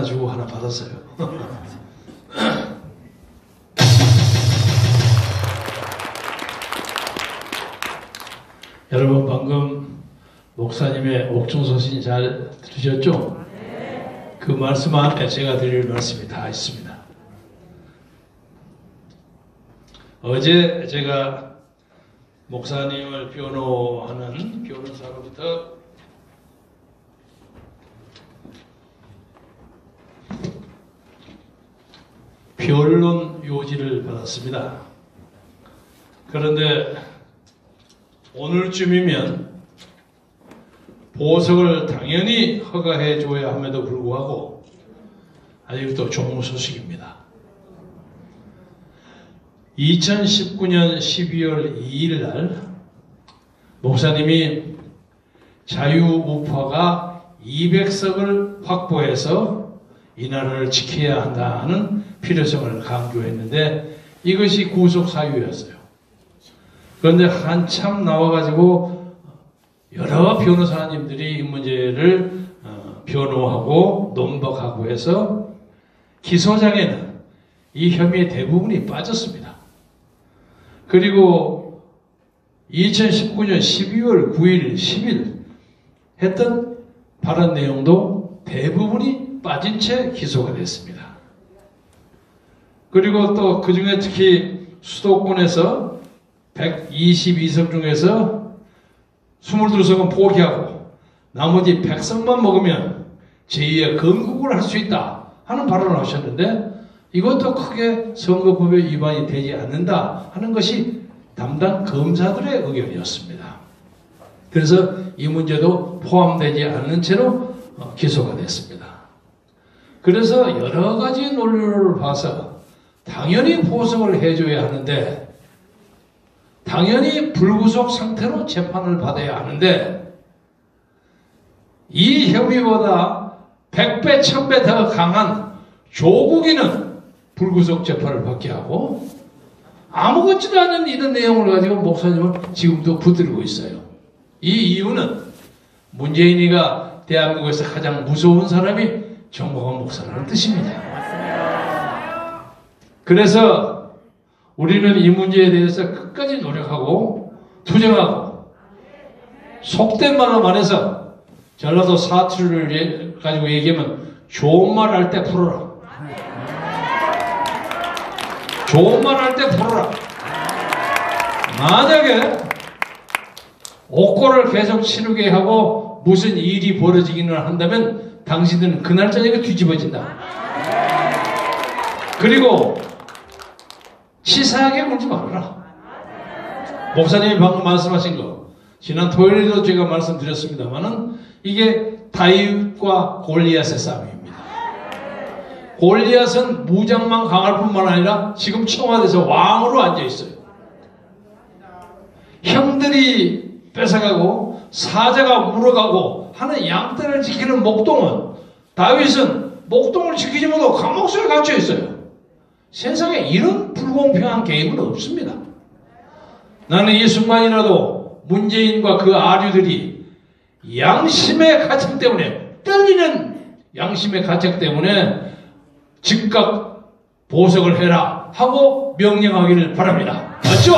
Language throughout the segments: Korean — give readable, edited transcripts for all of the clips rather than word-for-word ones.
하나 주고 하나 받았어요. 여러분 방금 목사님의 옥중서신 잘 들으셨죠? 그 말씀 안에 제가 드릴 말씀이 다 있습니다. 어제 제가 목사님을 변호하는 변호사로부터 변론 요지를 받았습니다. 그런데 오늘쯤이면 보석을 당연히 허가해 줘야 함에도 불구하고 아직도 좋은 소식입니다. 2019년 12월 2일 날 목사님이 자유우파가 200석을 확보해서 이 나라를 지켜야 한다는 필요성을 강조했는데 이것이 구속 사유였어요. 그런데 한참 나와가지고 여러 변호사님들이 이 문제를 변호하고 논박하고 해서 기소장에는 이 혐의의 대부분이 빠졌습니다. 그리고 2019년 12월 9일, 10일 했던 발언 내용도 대부분이 빠진 채 기소가 됐습니다. 그리고 또 그 중에 특히 수도권에서 122석 중에서 22석은 포기하고 나머지 100석만 먹으면 제2의 건국을 할 수 있다 하는 발언을 하셨는데 이것도 크게 선거법에 위반이 되지 않는다 하는 것이 담당 검사들의 의견이었습니다. 그래서 이 문제도 포함되지 않는 채로 기소가 됐습니다. 그래서 여러 가지 논리를 봐서 당연히 보석을 해줘야 하는데 당연히 불구속 상태로 재판을 받아야 하는데 이 혐의보다 100배, 1000배 더 강한 조국이는 불구속 재판을 받게 하고 아무것지도 않은 이런 내용을 가지고 목사님을 지금도 붙들고 있어요. 이 이유는 문재인이가 대한민국에서 가장 무서운 사람이 정광훈 목사라는 뜻입니다. 그래서 우리는 이 문제에 대해서 끝까지 노력하고 투쟁하고 속된 말로 말해서 전라도 사투리를 가지고 얘기하면 좋은 말 할 때 풀어라. 좋은 말 할 때 풀어라. 만약에 옥고를 계속 치르게 하고 무슨 일이 벌어지기는 한다면 당신들은 그날 저녁에 뒤집어진다. 그리고 치사하게 굴지 말아라. 목사님이 방금 말씀하신 거 지난 토요일에도 제가 말씀드렸습니다만은 이게 다윗과 골리앗의 싸움입니다. 골리앗은 무장만 강할 뿐만 아니라 지금 청와대에서 왕으로 앉아있어요. 형들이 뺏어가고 사자가 물어가고 하는 양떼를 지키는 목동은 다윗은 목동을 지키지 못하고 감옥소에 갇혀있어요. 세상에 이런 불공평한 게임은 없습니다. 나는 이 순간이라도 문재인과 그 아류들이 양심의 가책 때문에 떨리는 양심의 가책 때문에 즉각 보석을 해라 하고 명령하기를 바랍니다. 맞죠?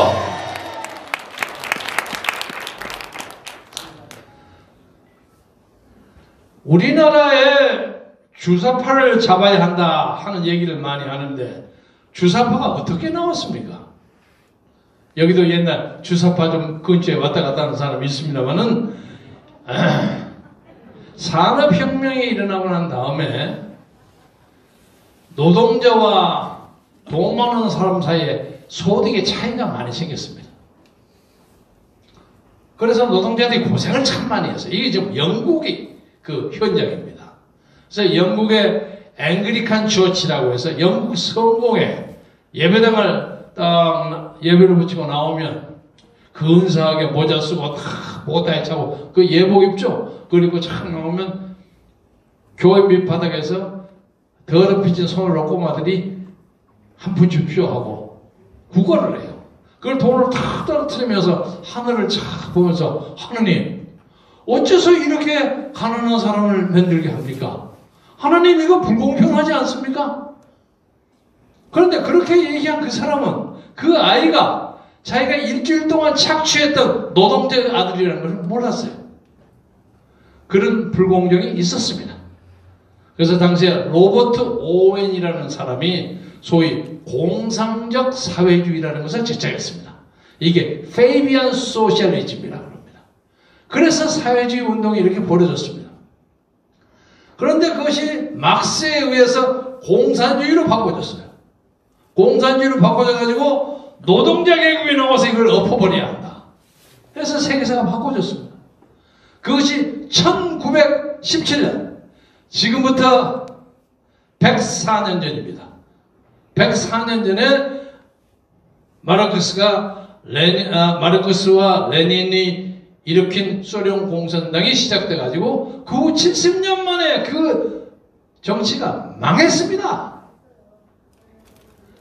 우리나라에 주사파를 잡아야 한다 하는 얘기를 많이 하는데 주사파가 어떻게 나왔습니까? 여기도 옛날 주사파 좀 근처에 왔다 갔다 하는 사람이 있습니다만은 산업혁명이 일어나고 난 다음에 노동자와 돈 많은 사람 사이에 소득의 차이가 많이 생겼습니다. 그래서 노동자들이 고생을 참 많이 했어요. 이게 지금 영국의 그 현장입니다. 그래서 영국의 앵글리칸 처치라고 해서 영국 성공회 예배당을 딱 예배를 붙이고 나오면 근사하게 모자 쓰고 탁 모타에 차고 그 예복 입죠. 그리고 착 나오면 교회 밑바닥에서 더럽혀진 손을 놓고 꼬마들이 한 푼 줍쇼 하고 구걸을 해요. 그걸 돈을 탁 떨어뜨리면서 하늘을 착 보면서 하느님 어째서 이렇게 가난한 사람을 만들게 합니까? 하나님 이거 불공평하지 않습니까? 그런데 그렇게 얘기한 그 사람은 그 아이가 자기가 일주일 동안 착취했던 노동자의 아들이라는 것을 몰랐어요. 그런 불공정이 있었습니다. 그래서 당시에 로버트 오웬이라는 사람이 소위 공상적 사회주의라는 것을 제작했습니다. 이게 페이비안 소셜리즘이라고 합니다. 그래서 사회주의 운동이 이렇게 벌어졌습니다. 그런데 그것이 막스에 의해서 공산주의로 바꿔졌어요. 공산주의로 바꿔져가지고 노동자 계급이 나와서 이걸 엎어버려야 한다. 그래서 세계사가 바꿔졌습니다. 그것이 1917년, 지금부터 104년 전입니다. 104년 전에 마르크스와 레닌이 일으킨 소련 공산당이 시작돼가지고 그 후 70년 만에 그 정치가 망했습니다.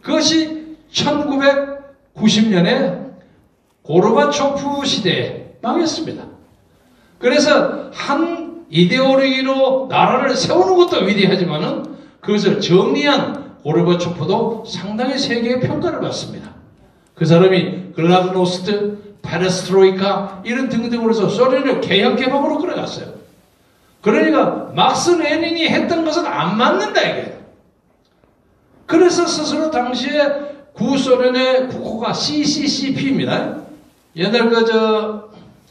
그것이 1990년에 고르바초프 시대에 망했습니다. 그래서 한 이데올로기로 나라를 세우는 것도 위대하지만은 그것을 정리한 고르바초프도 상당히 세계의 평가를 받습니다. 그 사람이 글라드노스트, 페레스트로이카 이런 등등으로 해서 소련을 개혁 개방으로 끌어갔어요. 그러니까 막스 레닌이 했던 것은 안 맞는다 이게. 그래서 스스로 당시에 구소련의 국호가 CCCP입니다. 옛날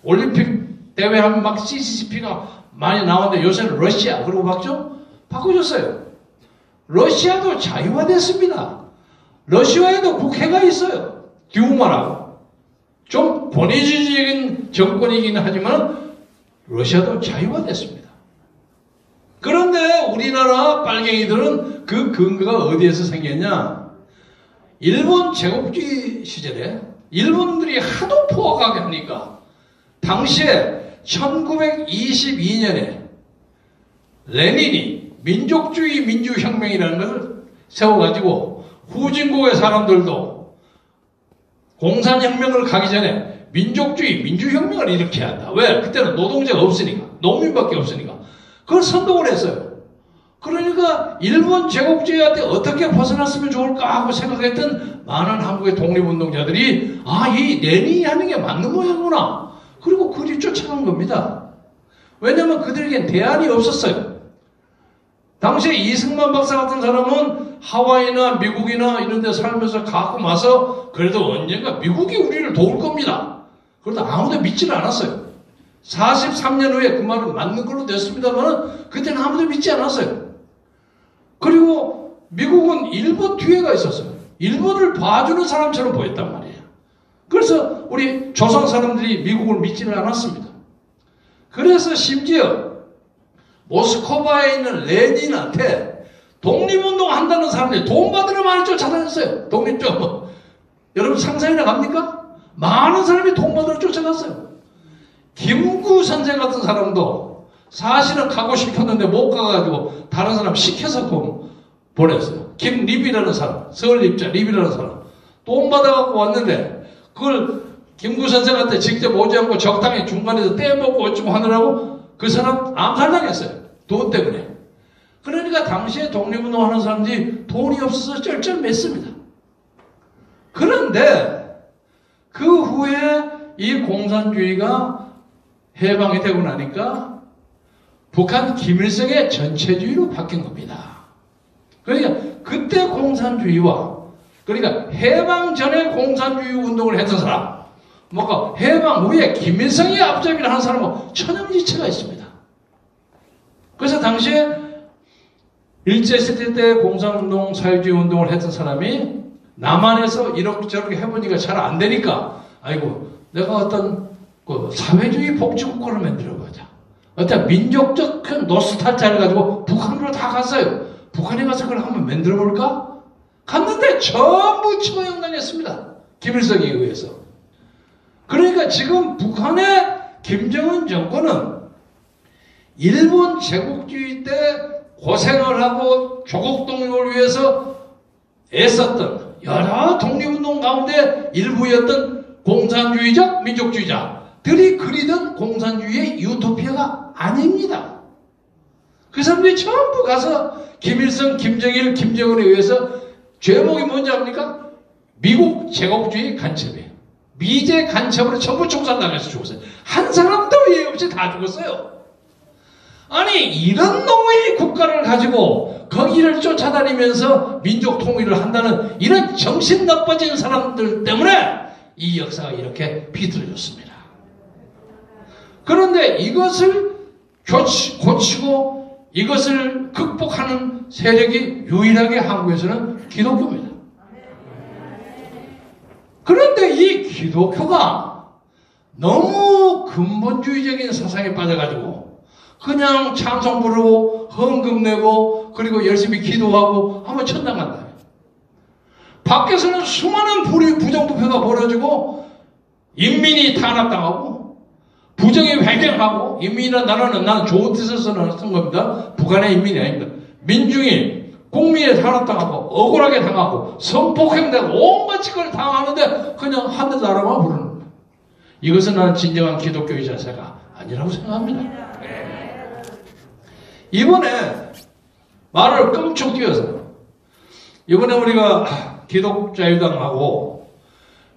올림픽 대회 하면 막 CCCP가 많이 나오는데 요새는 러시아 그리고 바꿔줬어요. 러시아도 자유화됐습니다. 러시아에도 국회가 있어요. 듀마라고. 좀 권위주의적인 정권이긴 하지만 러시아도 자유화됐습니다. 그런데 우리나라 빨갱이들은 그 근거가 어디에서 생겼냐? 일본 제국주의 시절에 일본들이 하도 포악하게 하니까 당시에 1922년에 레닌이 민족주의 민주혁명이라는 것을 세워가지고 후진국의 사람들도 공산혁명을 가기 전에 민족주의 민주혁명을 일으켜야 한다. 왜? 그때는 노동자가 없으니까. 농민밖에 없으니까. 그걸 선동을 했어요. 그러니까 일본 제국주의한테 어떻게 벗어났으면 좋을까 하고 생각했던 많은 한국의 독립운동자들이 이 레닌이 하는 게 맞는 모양이구나. 그리고 그리 쫓아간 겁니다. 왜냐하면 그들에겐 대안이 없었어요. 당시에 이승만 박사 같은 사람은 하와이나 미국이나 이런 데 살면서 가끔 와서 그래도 언젠가 미국이 우리를 도울 겁니다. 그러다 아무도 믿지를 않았어요. 43년 후에 그 말은 맞는 걸로 됐습니다만 그때는 아무도 믿지 않았어요. 그리고 미국은 일본 뒤에가 있었어요. 일본을 봐주는 사람처럼 보였단 말이에요. 그래서 우리 조선 사람들이 미국을 믿지를 않았습니다. 그래서 심지어 모스크바에 있는 레닌한테 독립운동 한다는 사람들이 돈 받으러 많이 쫓아다녔어요. 독립적. 여러분 상상이나 갑니까? 많은 사람이 돈 받으러 쫓아갔어요. 김구 선생 같은 사람도 사실은 가고 싶었는데 못 가가지고 다른 사람 시켜서 보냈어요. 김립이라는 사람, 서울립자 립이라는 사람 돈 받아갖고 왔는데 그걸 김구 선생한테 직접 오지 않고 적당히 중간에서 떼먹고 어쩌고 하느라고 그 사람 암살당했어요. 돈 때문에. 그러니까 당시에 독립운동하는 사람들이 돈이 없어서 쩔쩔맸습니다. 그런데 그 후에 이 공산주의가 해방이 되고 나니까 북한 김일성의 전체주의로 바뀐 겁니다. 그러니까 그때 공산주의와 그러니까 해방 전에 공산주의 운동을 했던 사람 뭔가 해방 후에 김일성이 앞잡이를 하는 사람은 천형지체가 있습니다. 그래서 당시에 일제시대 때 공산운동, 사회주의 운동을 했던 사람이 남한에서 이렇게 해보니까 잘 안 되니까 아이고 내가 어떤 사회주의 복지국가를 만들어보자. 어떤 민족적 큰 노스탈자를 가지고 북한으로 다 갔어요. 북한에 가서 그걸 한번 만들어볼까? 갔는데 전부 처형당했습니다. 김일성에 의해서. 그러니까 지금 북한의 김정은 정권은 일본 제국주의 때 고생을 하고 조국 독립을 위해서 애썼던 여러 독립운동 가운데 일부였던 공산주의적 민족주의자들이 그리던 공산주의의 유토피아가 아닙니다. 그 사람들이 전부 가서 김일성, 김정일, 김정은에 의해서 죄목이 뭔지 압니까? 미국 제국주의 간첩이에요. 미제 간첩으로 전부 총살당해서 죽었어요. 한 사람도 예의 없이 다 죽었어요. 아니 이런 놈의 국가를 가지고 거기를 쫓아다니면서 민족 통일을 한다는 이런 정신 나빠진 사람들 때문에 이 역사가 이렇게 비틀어졌습니다. 그런데 이것을 고치고 이것을 극복하는 세력이 유일하게 한국에서는 기독교입니다. 그런데 이 기독교가 너무 근본주의적인 사상에 빠져가지고 그냥 찬송 부르고 헌금 내고 그리고 열심히 기도하고 하면 천당 간다. 밖에서는 수많은 부정부패가 벌어지고 인민이 탄압당하고 부정이 횡행하고 인민이란 단어는 나는 좋은 뜻에서 쓴 겁니다. 북한의 인민이 아닙니다. 민중이 국민에 탄압당하고 억울하게 당하고 성폭행되고 온갖 짓을 당하는데 그냥 하늘 나라만 부르는 거예요. 이것은 나는 진정한 기독교의 자세가 아니라고 생각합니다. 이번에 말을 끔찍 뛰어서 이번에 우리가 기독자유당하고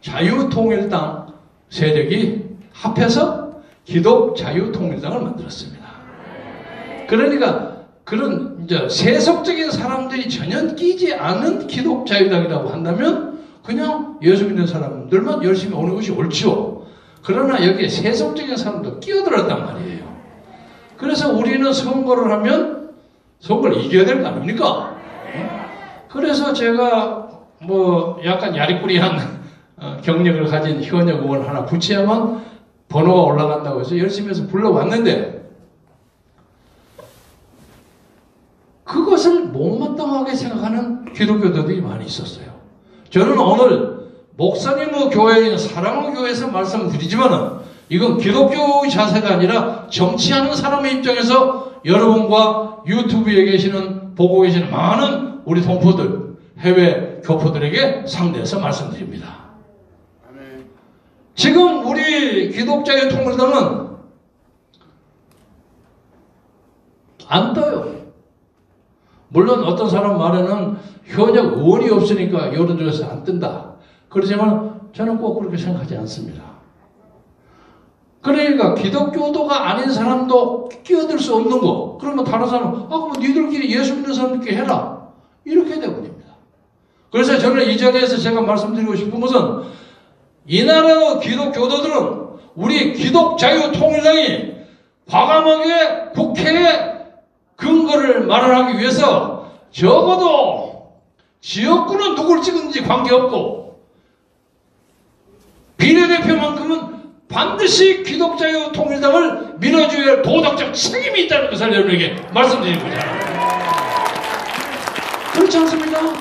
자유통일당 세력이 합해서 기독자유통일당을 만들었습니다. 그러니까 그런 이제 세속적인 사람들이 전혀 끼지 않은 기독자유당이라고 한다면 그냥 예수 믿는 사람들만 열심히 오는 것이 옳죠. 그러나 여기에 세속적인 사람도 끼어들었단 말이에요. 그래서 우리는 선거를 하면 선거를 이겨야 될 거 아닙니까? 그래서 제가 뭐 약간 야리꾸리한 경력을 가진 현역 의원 하나 붙여야만 번호가 올라간다고 해서 열심히 해서 불러왔는데 그것을 못마땅하게 생각하는 기독교도들이 많이 있었어요. 저는 오늘 목사님의 교회인 사랑의 교회에서 말씀을 드리지만은 이건 기독교의 자세가 아니라 정치하는 사람의 입장에서 여러분과 유튜브에 계시는 보고 계시는 많은 우리 동포들 해외 교포들에게 상대해서 말씀드립니다. 지금 우리 기독자유통일당은 안 떠요. 물론 어떤 사람 말에는 현역 의원이 없으니까 여론조사에서 안 뜬다. 그렇지만 저는 꼭 그렇게 생각하지 않습니다. 그러니까 기독교도가 아닌 사람도 끼어들 수 없는 거. 그러면 다른 사람은 그럼 니들끼리 예수 믿는 사람들끼리 해라. 이렇게 되버립니다. 그래서 저는 이 자리에서 제가 말씀드리고 싶은 것은 이 나라의 기독교도들은 우리 기독자유통일당이 과감하게 국회에 근거를 마련하기 위해서 적어도 지역구는 누굴 찍은지 관계없고 비례대표만큼은 반드시 기독자유통일당을 밀어줘야 할 도덕적 책임이 있다는 것을 여러분에게 말씀드리고자 합니다. 그렇지 않습니까?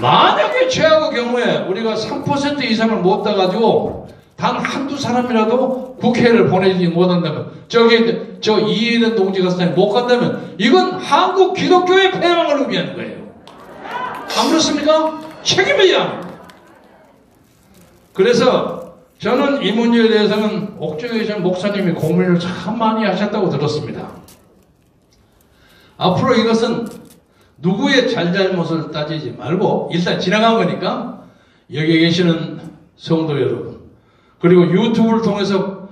만약에 최악의 경우에 우리가 3% 이상을 못 따가지고 단 한두 사람이라도 국회를 보내지 못한다면 저 이해된 동지가 못 간다면 이건 한국 기독교의 패망을 의미하는 거예요. 안 그렇습니까? 책임져야 합니다. 그래서 저는 이 문제에 대해서는 옥정희 전 목사님이 고민을 참 많이 하셨다고 들었습니다. 앞으로 이것은 누구의 잘잘못을 따지지 말고 일단 지나간 거니까 여기 계시는 성도 여러분 그리고 유튜브를 통해서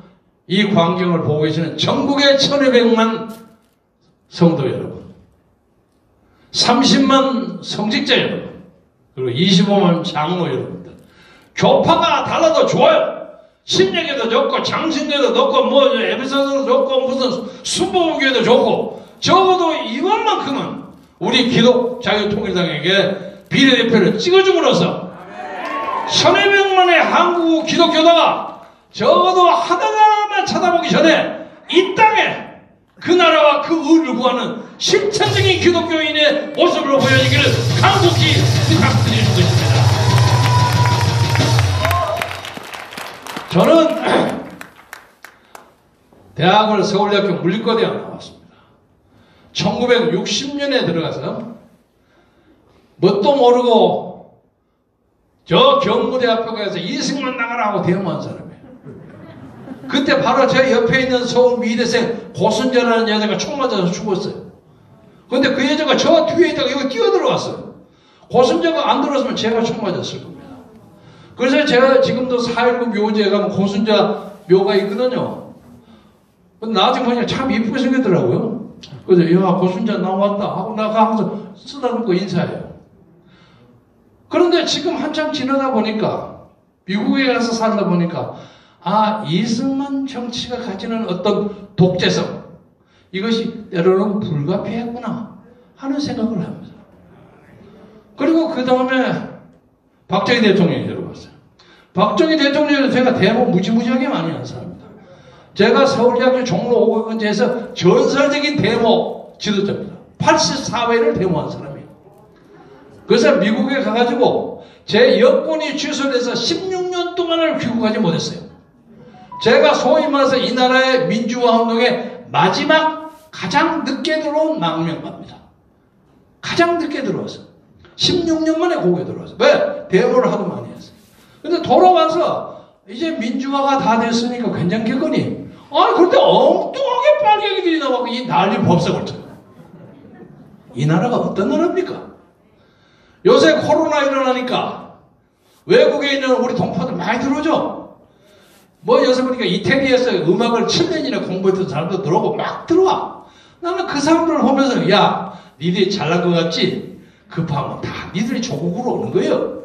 이 광경을 보고 계시는 전국의 1200만 성도 여러분 30만 성직자 여러분 그리고 25만 장로 여러분들 교파가 달라도 좋아요. 신약에도 좋고 장신교도 좋고 뭐 에베소서도 좋고 무슨 순복음교회도 좋고 적어도 이번만큼은 우리 기독자유통일당에게 비례대표를 찍어줌으로써 1200만의 한국 기독교도가 적어도 하나하나만 쳐다보기 전에 이 땅에 그 나라와 그 의를 구하는 실천적인 기독교인의 모습으로 보여지기를 간곡히 부탁드리는 것입니다. 저는 대학을 서울대학교 물리과대학 나왔습니다. 1960년에 들어가서 뭣도 모르고 저 경무대학교 가서 이승만 나가라 하고 대응한 사람이에요. 그때 바로 제 옆에 있는 서울 미대생 고순자라는 여자가 총 맞아서 죽었어요. 근데 그 여자가 저 뒤에 있다가 여기 뛰어들어왔어요. 고순자가 안 들어왔으면 제가 총 맞았을 겁니다. 그래서 제가 지금도 4.19 묘지에 가면 고순자 묘가 있거든요. 나중에 보니까 참 이쁘게 생겼더라고요. 그래서 야 고순자 나왔다 하고 나가 항상 쓰다듬고 인사해요. 그런데 지금 한참 지나다 보니까 미국에 가서 살다 보니까 아 이승만 정치가 가지는 어떤 독재성 이것이 때로는 불가피했구나 하는 생각을 합니다. 그리고 그 다음에 박정희 대통령이 들어왔어요. 박정희 대통령은 제가 데모 무지무지하게 많이 한 사람입니다. 제가 서울대학교 종로 5학년제에서 전설적인 데모 지도자입니다. 84회를 데모한 사람이에요. 그래서 미국에 가가지고 제 여권이 취소돼서 16년 동안을 귀국하지 못했어요. 제가 소위 말해서 이 나라의 민주화 운동에 마지막 가장 늦게 들어온 망명가입니다. 가장 늦게 들어왔어요. 16년 만에 고국에 들어왔어요. 왜? 데모를 하도 많이 했어요. 근데 돌아와서 이제 민주화가 다 됐으니까 괜찮겠거니? 아니 그런데 엉뚱하게 빨갱이들이 나와서 이 난리 법석을 쳐요. 이 나라가 어떤 나라입니까? 요새 코로나 일어나니까 외국에 있는 우리 동포들 많이 들어오죠? 뭐 요새 보니까 이태리에서 음악을 7년이나 공부했던 사람도 들어오고 막 들어와. 나는 그 사람들을 보면서 야 니들이 잘난 것 같지? 급하면 다 니들이 조국으로 오는 거예요.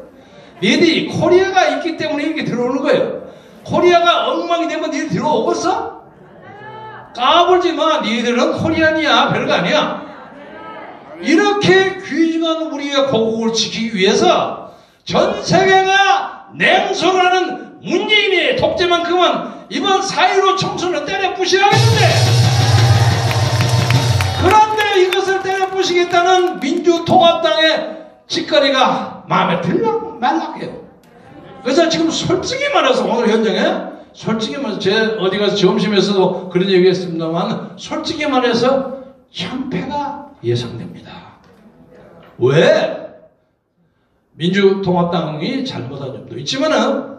니들이 코리아가 있기 때문에 이렇게 들어오는 거예요. 코리아가 엉망이 되면 니들 들어오겠어? 까불지 마. 니들은 코리안이야. 별거 아니야. 이렇게 귀중한 우리의 고국을 지키기 위해서 전 세계가 냉소하는 문재인의 독재만큼은 이번 4.15 총선을 때려 부시라겠는데 그런데 이것을 때려 부시겠다는 민주통합당의 짓거리가 마음에 들락 말락해요. 그래서 지금 솔직히 말해서 오늘 현장에 솔직히 말해서 제 어디 가서 점심에서도 그런 얘기 했습니다만 솔직히 말해서 참패가 예상됩니다. 왜? 민주통합당이 잘못한 점도 있지만은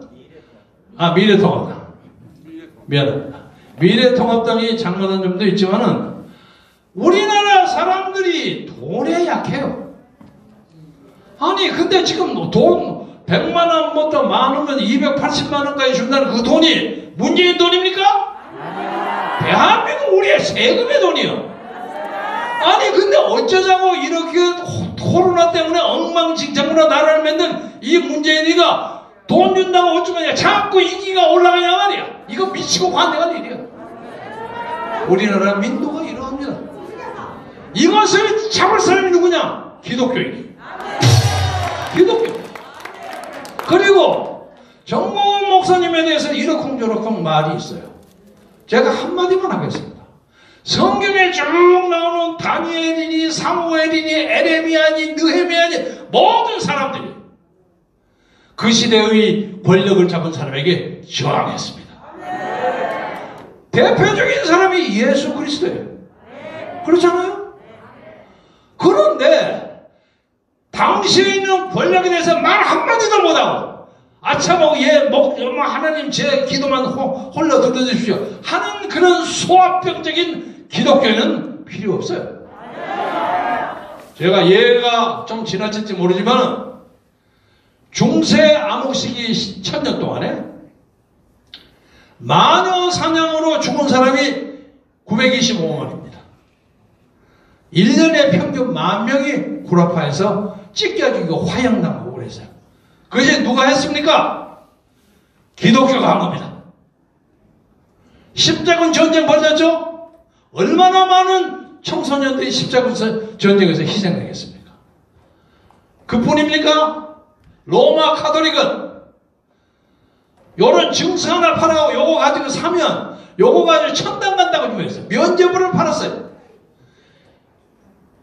미래통합당 미안합니다. 미래통합당이 잘못한 점도 있지만은 우리나라 사람들이 돈에 약해요. 아니 근데 지금 돈 100만원 뭐더 많으면 280만원까지 준다는 그 돈이 문재인 돈입니까? 대한민국 우리의 세금의 돈이요. 아니 근데 어쩌자고 이렇게 코로나 때문에 엉망진창으로 나라를 만든 이 문재인이가 돈 준다고 어쩌면 자꾸 인기가 올라가냐 말이야. 이거 미치고 관대한 일이야. 우리나라 민도가 이러합니다. 이것을 잡을 사람이 누구냐? 기독교인이. 기독교. 그리고 정몽원 목사님에 대해서 이러쿵저러쿵 말이 있어요. 제가 한마디만 하겠습니다. 성경에 쭉 나오는 다니엘이니 사무엘이니 에레미야니 느헤미야니 모든 사람들이 그 시대의 권력을 잡은 사람에게 저항했습니다. 대표적인 사람이 예수 그리스도예요. 그렇잖아요? 그런데 당시에 있는 권력에 대해서 말 한마디도 못하고 아차모 하나님 제 기도만 홀로 들어주십시오 하는 그런 소아병적인 기독교는 필요 없어요. 제가 예가 좀 지나칠지 모르지만 중세 암흑시기 1000년 동안에 마녀 사냥으로 죽은 사람이 925만입니다. 1년에 평균 10,000명이 구라파에서 찢겨 죽이고 화형당하고 그랬어요. 그것이 누가 했습니까? 기독교가 한 겁니다. 십자군 전쟁 벌였죠? 얼마나 많은 청소년들이 십자군 전쟁에서 희생하겠습니까? 그뿐입니까? 로마 카톨릭은 요런 증서 하나 팔아고 요거 가지고 사면 요거 가지고 천당 간다고 주면서 면죄부를 팔았어요.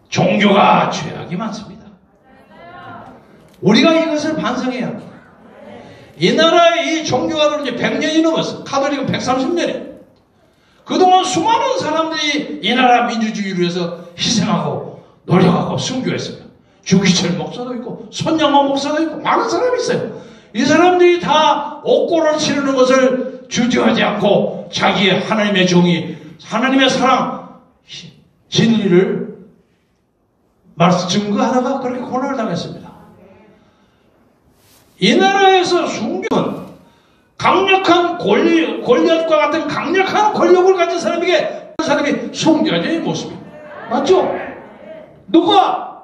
종교가 죄악이 많습니다. 우리가 이것을 반성해야 합니다. 이 나라의 이 종교가 이제 100년이 넘었어. 카톨릭은 130년이에요. 그동안 수많은 사람들이 이 나라 민주주의를 위해서 희생하고 노력하고 순교했습니다. 주기철 목사도 있고 손양호 목사도 있고 많은 사람이 있어요. 이 사람들이 다 옥고를 치르는 것을 주저하지 않고 자기의 하나님의 종이 하나님의 사랑, 진리를 증거하다가 그렇게 고난을 당했습니다. 이 나라에서 순교는 강력한 골리앗과 같은 강력한 권력을 가진 사람에게 사람이 순교자의 모습입니다. 맞죠? 누가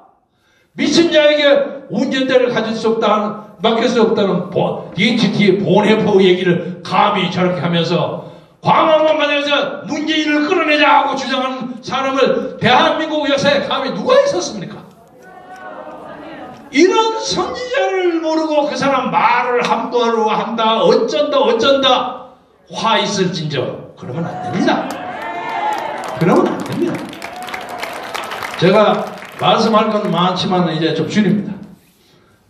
미친 자에게 운전대를 가질 수 없다, 맡길 수 없다는 DHT 본해포 얘기를 감히 저렇게 하면서 광화문 만에서 문재인을 끌어내자 하고 주장하는 사람을 대한민국 역사에 감히 누가 있었습니까? 이런 선지자를 모르고 그 사람 말을 함부로 한다, 어쩐다 화 있을진저 그러면 안 됩니다. 그러면 안 됩니다. 제가 말씀할 건 많지만 이제 좀 줄입니다.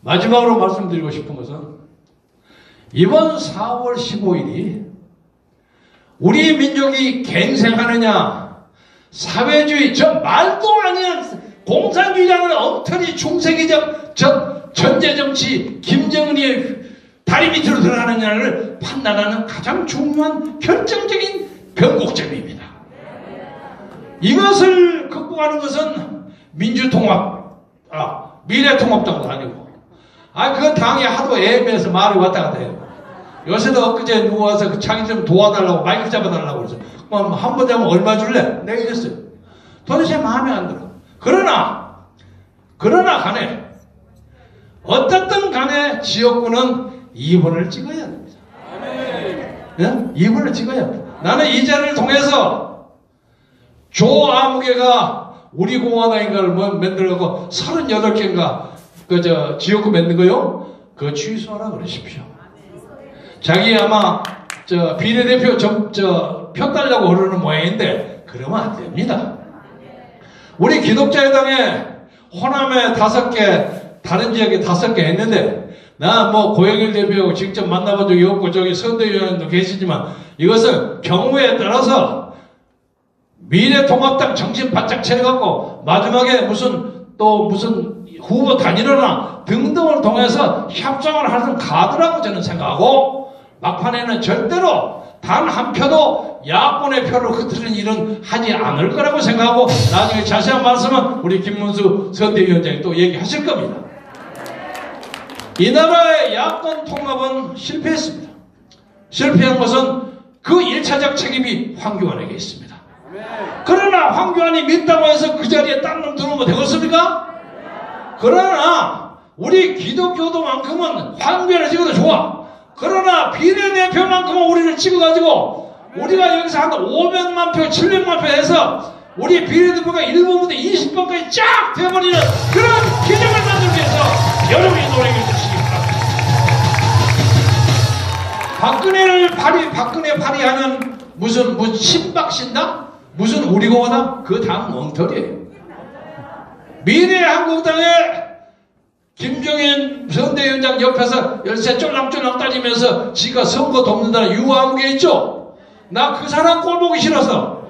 마지막으로 말씀드리고 싶은 것은 이번 4월 15일이 우리 민족이 갱생하느냐, 사회주의, 저 말도 아니한 공산주의라는 엉터리 중세기적 전제정치, 김정은의 다리 밑으로 들어가느냐를 판단하는 가장 중요한 결정적인 변곡점입니다. 이것을 극복하는 것은 민주통합, 미래통합당도 아니고, 그 당이 하도 애매해서 말이 왔다 갔다 해요. 요새도 엊그제 누구 와서 그 자기 좀 도와달라고 마이크 잡아달라고 그래서 한 번 잡으면 얼마 줄래? 내가 이랬어요. 도대체 마음에 안 들어. 그러나 간에 어떻든 간에 지역구는 2번을 찍어야 됩니다. 네? 2번을 찍어야 합니다. 나는 이 자리를 통해서 조아무개가 우리 공화당인가를 만들어갖고 38개인가 지역구 만든 거요? 그거 취소하라 그러십시오. 자기 아마 비례대표 표 달라고 그러는 모양인데 그러면 안 됩니다. 우리 기독자의당에 호남에 5개, 다른 지역에 5개 했는데 나 고영일 대표하고 직접 만나본 적이 없고 저기 선대위원도 계시지만 이것은 경우에 따라서 미래통합당 정신 바짝 차려갖고 마지막에 무슨 후보 단일화나 등등을 통해서 협상을 하는 카드라고 저는 생각하고 막판에는 절대로 단 한 표도 야권의 표를 흩트리는 일은 하지 않을 거라고 생각하고 나중에 자세한 말씀은 우리 김문수 선대위원장이 또 얘기하실 겁니다. 이 나라의 야권 통합은 실패했습니다. 실패한 것은 그 1차적 책임이 황교안에게 있습니다. 그러나 황교안이 믿다고 해서 그 자리에 딴 놈 들어오면 되겠습니까? 그러나 우리 기독교도만큼은 황교안을 찍어도 좋아. 그러나 비례대표만큼은 우리를 찍어가지고 우리가 여기서 한 500만 표, 700만 표 해서 우리 비례대표가 1번부터 20번까지 쫙 돼버리는 그런 기적을 만들기 위해서 여러분이 노력해 주시기 바랍니다. 박근혜 발의하는 무슨 친박신당? 무슨 우리공화당? 그 당 엉터리예요. 미래한국당의 김종인 선대위원장 옆에서 열쇠 쫄랑쫄랑 따지면서 지가 선거 돕는다는 유아한 게 있죠. 나 그 사람 꼴 보기 싫어서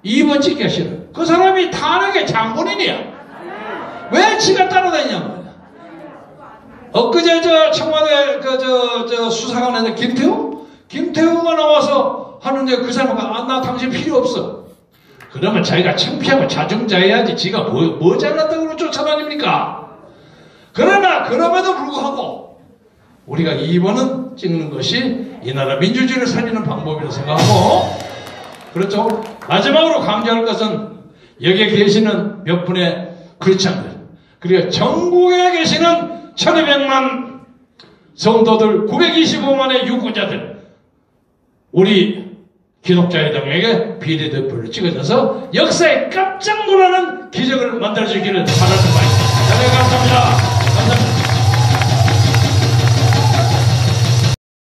2번 찍기가 싫어. 그 사람이 탄핵의 장본인이야. 왜 지가 따라다니냐고. 엊그제 청와대 수사관에 김태우가 나와서 하는데 그 사람은 나 당신 필요 없어. 그러면 자기가 창피하고 자중자애해야지 지가 뭐 잘났다고 쫓아다닙니까? 그러나 그럼에도 불구하고 우리가 2번은 찍는 것이 이 나라 민주주의를 살리는 방법이라고 생각하고, 그렇죠? 마지막으로 강조할 것은 여기에 계시는 몇 분의 크리스찬들, 그리고 전국에 계시는 1200만 성도들, 925만의 유권자들, 우리 기독자회당에게 비례대표를 찍어줘서 역사에 깜짝 놀라는 기적을 만들어주기를 바라는 바입니다.